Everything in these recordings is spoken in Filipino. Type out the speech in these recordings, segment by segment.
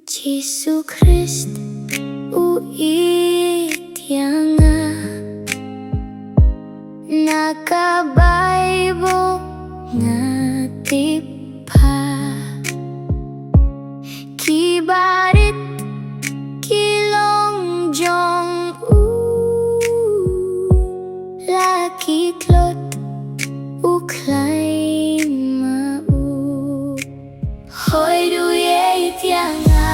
Jesu Christ uityanga nakabaibo nga tipa kibarit kilong jong lakiklot uklay mau hoy duye ityanga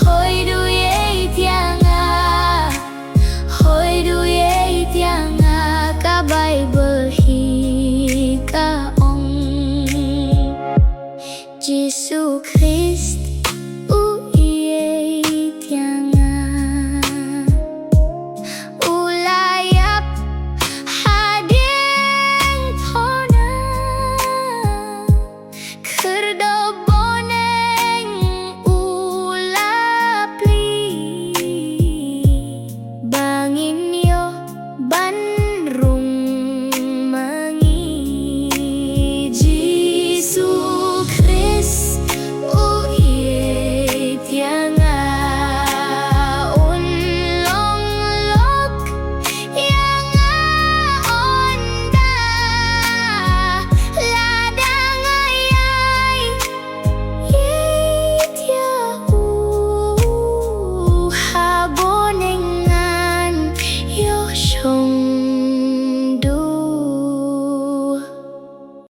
hoy duye ityanga hoy duye ityanga ka Bible hi kaong Jesu Christ